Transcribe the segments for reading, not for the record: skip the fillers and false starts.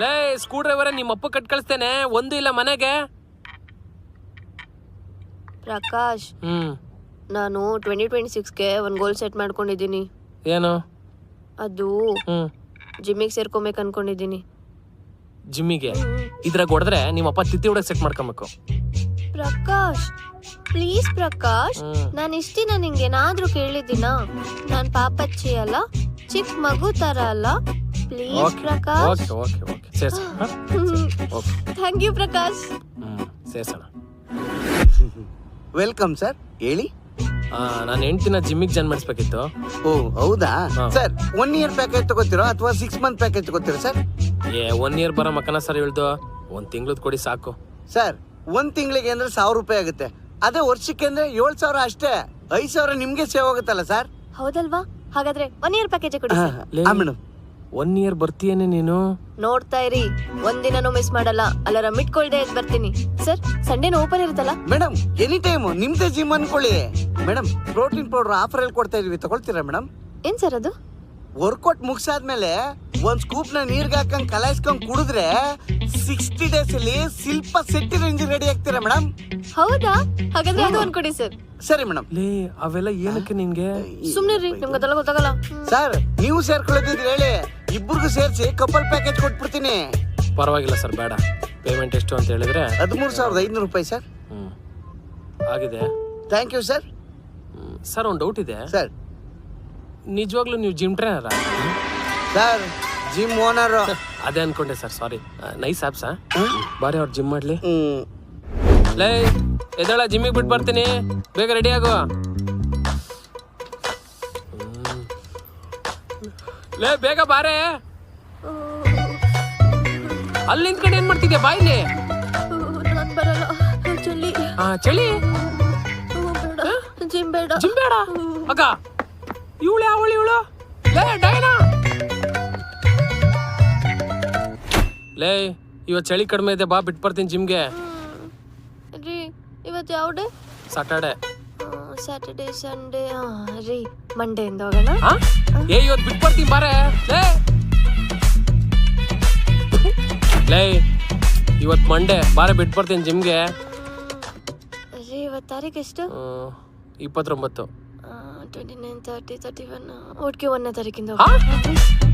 ಲೇ screw driver ನಿಮ್ಮಪ್ಪ cut ಕಳಿಸ್ತೇನೆ, ಒಂದು ಇಲ್ಲ ಮನೆಗೆ. ಪ್ರಕಾಶ್, ನಾನು 2026ಗೆ ಒಂದು ಗೋಲ್ ಸೆಟ್ ಮಾಡ್ಕೊಂಡಿದ್ದೀನಿ. ಏನು ಅದು ಜಿಮ್ಮಿಗೆ ಸೇರ್ಕೊಬೇಕು ಅನ್ಕೊಂಡಿದ್ದೀನಿ. ಜಿಮ್ಮಿಗೆ ಇದ್ರಾಗ ಹೊಡೆದ್ರೆ ನಿಮ್ಮಪ್ಪ ತಿತ್ತಿ ಹೊಡಕ್ ಸೆಟ್ ಮಾಡ್ಕೊಬೇಕು. ಪ್ರಕಾಶ್ ಪ್ಲೀಸ್ ಪ್ರಕಾಶ್, ನಾನು ಇಷ್ಟ ದಿನ ನಿಂಗೇನಾದ್ರೂ ಕೇಳಿದ್ದೀನಾ? ನಾನು ಪಾಪಚ್ಚಿ ಅಲ್ಲ, ಚಿಕ್ಕ ಮಗು ತರ ಅಲ್ಲ. ಪ್ಲೀಸ್ ಪ್ರಕಾಶ್. ಓಕೆ ಓಕೆ ಸೇರ್ಸೋಣ. Thank you Prakash. ಸೇರ್ಸೋಣ. ವೆಲ್ಕಮ್ ಸರ್, ಹೇಳಿ. ನಾನು 8 ದಿನ ಜಿಮ್ಮಿಗೆ ಜಾಯ್ನ್ ಮಾಡಿಸ್ಬೇಕಿತ್ತು. ಓ ಹೌದಾ ಸರ್, 1 ಇಯರ್ ಪ್ಯಾಕೇಜ್ ತಗೋತೀರೋ ಅಥವಾ 6 ಮಂತ್ ಪ್ಯಾಕೇಜ್ ತಗೋತೀರಾ ಸರ್? 1 ಇಯರ್ ಬರೋ ಮಕ್ಕನ ಸರ್ ಹೇಳ್ದು, 1 ತಿಂಗ್ಳದ್ ಕೊಡಿ ಸಾಕು. ಸರ್ 1 ತಿಂಗಳಿಗೆ ಅಂದ್ರೆ 1000 ರೂಪಾಯಿ ಆಗುತ್ತೆ. ಅದೇ ವರ್ಷಕ್ಕೆ ಅಂದ್ರೆ 7000 ಅಷ್ಟೇ. 5000 ನಿಮ್ಗೆ ಸೇವ್ ಆಗುತ್ತಲ್ಲ ಸರ್? ಹೌದಲ್ವಾ? ಹಾಗಾದ್ರೆ 1 ಇಯರ್ ಪ್ಯಾಕೇಜ್ ಕೊಡಿ. ಮೇಡಮ್ 1 ಇಯರ್ ಬರ್ತೀಯೇನೆ ನೀನು? ನೋಡ್ತಾ ಇರಿ, ಒಂದಿನನೂ ಮಿಸ್ ಮಾಡಲ್ಲ. ಅಲಾರಾಮ್ ಇಟ್ಕೊಳ್ದೆ ಬರ್ತೀನಿ ಸರ್. ಸಂಡೇನ ಓಪನ್ ಇರುತ್ತಲ್ಲ ಮೇಡಮ್? ಎನಿ ಟೈಮ್ ನಿಮ್ದೇ ಜಿಮ್ ಅನ್ಕೊಳ್ಳಿ ಮೇಡಮ್. ಪ್ರೋಟೀನ್ ಪೌಡರ್ ಆಫರ್ ಅಲ್ಲಿ ಕೊಡ್ತಾ ಇದೀವಿ, ತಗೊಳ್ತೀರಾ ಮೇಡಮ್? ಏನ್ ಸರ್ ಅದು? ವರ್ಕೌಟ್ ಮುಗಿಸಾದ್ಮೇಲೆ 1 ಸ್ಕೂಪ್ ನ ನೀರ್ಗೆ ಹಾಕೊಂಡ್ ಕಲಾಯಿಸ್ಕೊಂಡ್ ಕುಡಿದ್ರೆ 60 ಡೇಸ್ ಅಲ್ಲಿ ಶಿಲ್ಪ ಸೆಟ್ಟಿ ರೇಂಜ್ ರೆಡಿ ಆಗ್ತೀರಾ ಮೇಡಮ್? ಹೌದಾ? ಹಾಗಾದ್ರೆ ಅದು ಅನ್ಕೊಡಿ ಸರ್. ಸರಿ ಮೇಡಮ್. ಲೇ ಅವೆಲ್ಲ ಏನಕ್ಕೆ ನಿನ್ಗೆ? ಸುಮ್ನೆ ರೀ, ನಿಮ್ಗೆ ಅದೆಲ್ಲ ಗೊತ್ತಾಗಲ್ಲ. ಸರ್ ನೀವು ಸೇರ್ಕೊಳ್ಳೋದಿದ್ರೆ ಹೇಳಿ, ಇಬ್ಬರಿಗೂ ಸೇರಿಸಿ ಕಪಲ್ ಪ್ಯಾಕೇಜ್ ಕೊಟ್ಬಿಡ್ತೀನಿ. ಪರವಾಗಿಲ್ಲ ಸರ್, ಬೇಡ. ಪೇಮೆಂಟ್ ಎಷ್ಟು ಅಂತ ಹೇಳಿದ್ರೆ? 13,500 ರೂಪಾಯಿ ಸರ್. ಆಗಿದೆ. Thank you sir. ಸರ್ ಒಂದು ಡೌಟ್ ಇದೆ ಸರ್. ನಿಜವಾಗ್ಲೂ ನೀವು ಜಿಮ್ ಟ್ರೈನರಾ? Sir gym owner. ಅದೇ ಅನ್ಕೊಂಡೆ ಸರ್, ಸಾರಿ. ನೈಸ್ ಆಪ್ಸಾ? ಬಾರಿ ಅವ್ರು ಜಿಮ್ ಮಾಡ್ಲಿ. ಲೇ ಎದಳ, ಜಿಮ್ಮಿಗೆ ಬಿಟ್ಟು ಬರ್ತೀನಿ, ಬೇಗ ರೆಡಿ ಆಗು. ಲೇ ಬೇಗ ಬಾರೆ. ಅಲ್ಲಿ ನಿಂತ್ಕೊಂಡು ಏನ್ ಮಾಡ್ತಿದ್ಯಾ? ಬಾಯಿಲಿ. ನಾನ್ ಬರಲ್ಲ, ಚಳಿ. ಚಳಿ? ಜಿಮ್ ಬೇಡ. ಜಿಮ್ ಬೇಡ ಅಕ್ಕ. ಇವಳು ಇವಳು ಲೇ ಡೈನಾ. ಲೇ ಇವತ್ತು ಚಳಿ ಕಡಿಮೆ ಇದೆ, ಬಾ ಬಿಟ್ಟು ಬರ್ತೀನಿ ಜಿಮ್ಗೆ. ರೀ ಇವತ್ತು ಯಾವ ಡೇ? ಸಾಟರ್ಡೆ. ಸ್ಯಾಟರ್ಡೇ ಸಂಡೇ ರೀ, ಮಂಡೆಯಿಂದ ಹೋಗೋಣ. ಇವತ್ತು ಬಿಟ್ಟು ಬರ್ತೀನಿ ಬಾರೆ. ಲೇ ಇವತ್ತು ಮಂಡೇ, ಬಾರೆ ಬಿಟ್ಟು ಬರ್ತೀನಿ ಜಿಮ್ಗೆ. ರೀ ಇವತ್ತು ತಾರೀಕು ಎಷ್ಟು? 29. 29, 30, 31. ಒಟ್ಟಿಗೆ 1ನೇ ತಾರೀಕಿಂದ.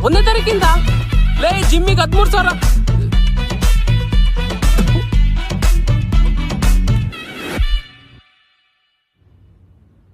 1ನೇ ತಾರೀಕಿಂದ? ಲೇ ಜಿಮ್ಮಿಗೆ 13,000.